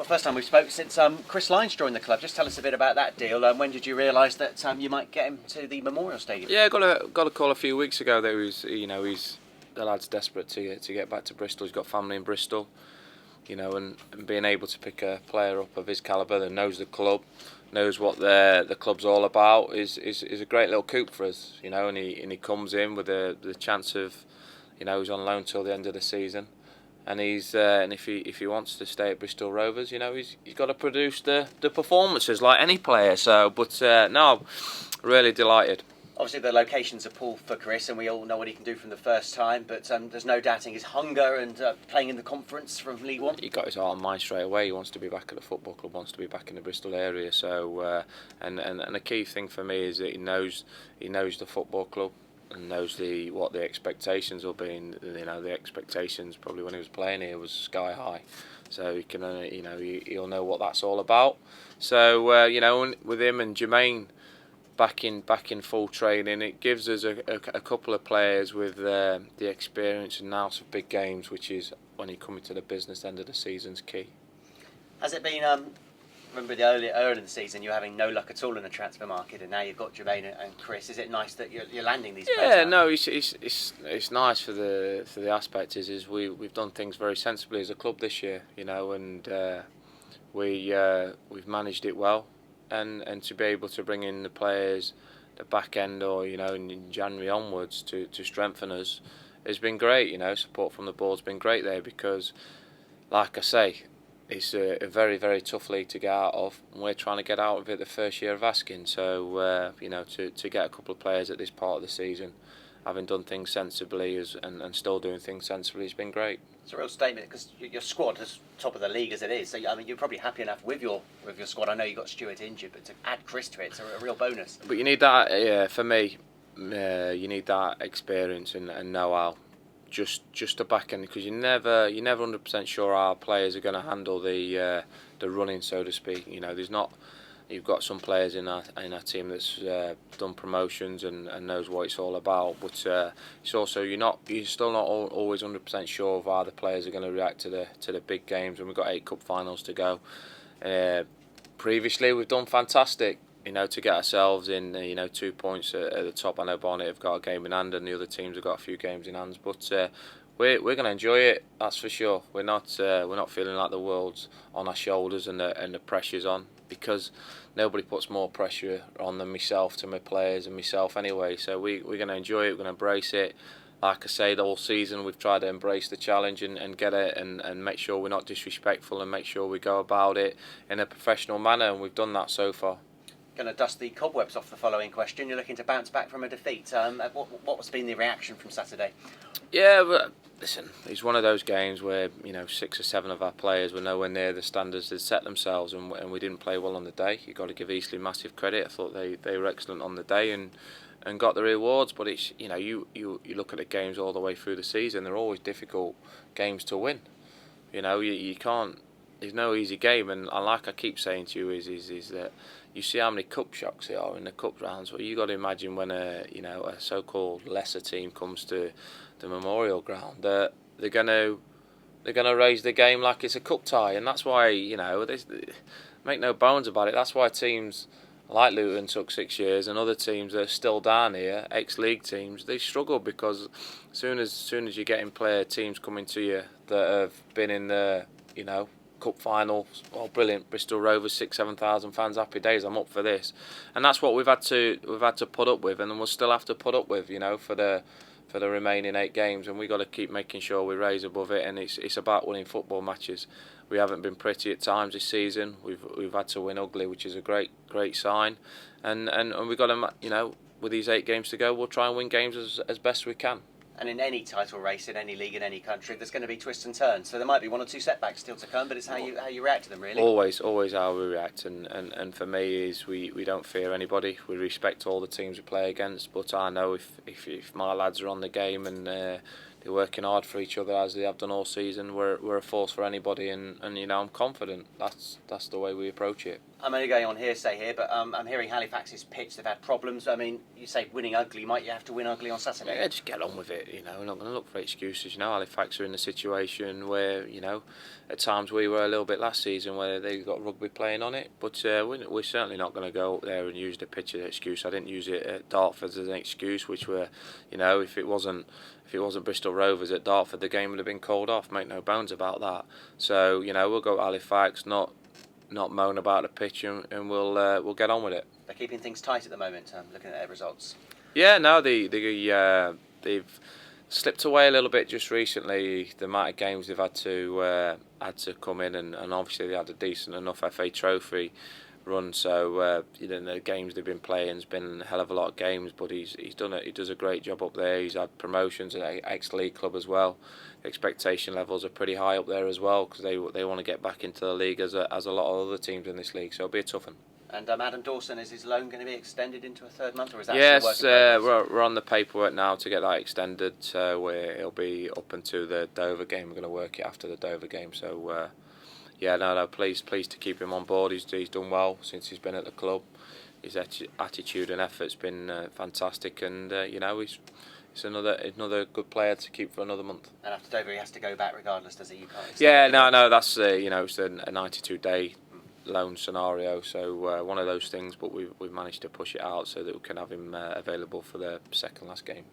Well, first time we've spoken since Chris Lyons joined the club. Just tell us a bit about that deal. When did you realise that you might get him to the Memorial Stadium? Yeah, got a call a few weeks ago that he's the lad's desperate to get back to Bristol. He's got family in Bristol, and being able to pick a player up of his calibre that knows the club, knows what the club's all about is a great little coup for us. And he comes in with the chance of, he's on loan till the end of the season. And if he wants to stay at Bristol Rovers, he's got to produce the performances like any player. So, no, really delighted. Obviously, the location's a pull for Chris, and we all know what he can do from the first time. But there's no doubting his hunger and playing in the conference from League One. He got his heart and mind straight away. He wants to be back at the football club, wants to be back in the Bristol area. So, and the key thing for me is that he knows the football club. And knows what the expectations will be. And, the expectations probably when he was playing here was sky high, so he can he'll know what that's all about. So with him and Jermaine back in full training, it gives us a couple of players with the experience and nous of big games, which is when you come into the business end of the season's key. Has it been? Remember earlier in the season, you were having no luck at all in the transfer market, and now you've got Jermaine and Chris. Is it nice that you're landing these players? Yeah, no, it's nice for the aspect is we've done things very sensibly as a club this year, and we've managed it well, and to be able to bring in the players the back end or in January onwards to strengthen us has been great. Support from the board's been great there because, like I say, it's a very, very tough league to get out of, and we're trying to get out of it the first year of asking. So, to get a couple of players at this part of the season, having done things sensibly and still doing things sensibly, has been great. It's a real statement because your squad is top of the league as it is. So, you're probably happy enough with your squad. I know you got Stuart injured, but to add Chris to it, it's a real bonus. But you need that, for me, you need that experience and know-how. Just to back in, because you're never 100% sure how players are going to handle the running, so to speak. There's not. You've got some players in our team that's done promotions and knows what it's all about, but it's also you're still not always 100% sure of how the players are going to react to the big games, and we've got 8 cup finals to go. Previously, we've done fantastic. To get ourselves in, 2 points at the top. I know Barnet have got a game in hand, and the other teams have got a few games in hand. But we're going to enjoy it. That's for sure. We're not feeling like the world's on our shoulders and the pressure's on, because nobody puts more pressure on than myself to my players and myself anyway. So we're going to enjoy it. We're going to embrace it. Like I say, the whole season we've tried to embrace the challenge and get it and make sure we're not disrespectful and make sure we go about it in a professional manner, and we've done that so far. Going to dust the cobwebs off the following question. You're looking to bounce back from a defeat. What's been the reaction from Saturday? Yeah, but listen, it's one of those games where 6 or 7 of our players were nowhere near the standards they'd set themselves, and we didn't play well on the day. You've got to give Eastleigh massive credit. I thought they were excellent on the day and got the rewards. But it's you look at the games all the way through the season. They're always difficult games to win. You can't. There's no easy game, and like I keep saying to you is that you see how many cup shocks there are in the cup rounds. Well, you got to imagine when a so-called lesser team comes to the Memorial Ground, that they're going to raise the game like it's a cup tie, and that's why make no bones about it. That's why teams like Luton took 6 years, and other teams that are still down here, ex-league teams, they struggle because as soon as you're getting teams coming to you that have been in the cup final, brilliant, Bristol Rovers, 6,000-7,000 fans, happy days, I'm up for this. And that's what we've had to put up with, and we'll still have to put up with, for the remaining 8 games, and we've got to keep making sure we raise above it, and it's about winning football matches. We haven't been pretty at times this season. We've had to win ugly, which is a great sign, and we've got to, with these 8 games to go, we'll try and win games as best we can. And in any title race, in any league, in any country, there's going to be twists and turns. So there might be 1 or 2 setbacks still to come, but it's how you react to them, really. Always how we react, and for me is we don't fear anybody. We respect all the teams we play against, but I know if my lads are on the game and they're working hard for each other as they have done all season. We're a force for anybody, and I'm confident that's the way we approach it. I'm only going on hearsay here, but I'm hearing Halifax's pitch, they've had problems. I mean, you say winning ugly, might you have to win ugly on Saturday? Yeah, just get on with it. We're not going to look for excuses. Halifax are in a situation where, at times we were a little bit last season where they got rugby playing on it, but we're certainly not going to go up there and use the pitch as an excuse. I didn't use it at Dartford as an excuse, which were, if it wasn't Bristol Rovers at Dartford, the game would have been called off. Make no bones about that. So we'll go to Halifax, not moan about the pitch, and we'll get on with it. They're keeping things tight at the moment. Looking at their results. Yeah, no, they've slipped away a little bit just recently. The amount of games they've had to come in, and obviously they had a decent enough FA Trophy run. So the games they've been playing has been a hell of a lot of games. But he does a great job up there. He's had promotions at ex-league club as well. Expectation levels are pretty high up there as well because they want to get back into the league as a lot of other teams in this league. So it'll be a tough one. And Adam Dawson, is his loan going to be extended into a third month, or is that yes, still work in progress? we're on the paperwork now to get that extended. Where it'll be up until the Dover game. We're going to work it after the Dover game. So pleased to keep him on board. He's done well since he's been at the club. His attitude and effort's been fantastic, and he's another good player to keep for another month. And after Dover, he has to go back regardless, does he? You can't extend Yeah, it. no, that's it's a 92-day loan scenario, so one of those things. But we've managed to push it out so that we can have him available for the second last game.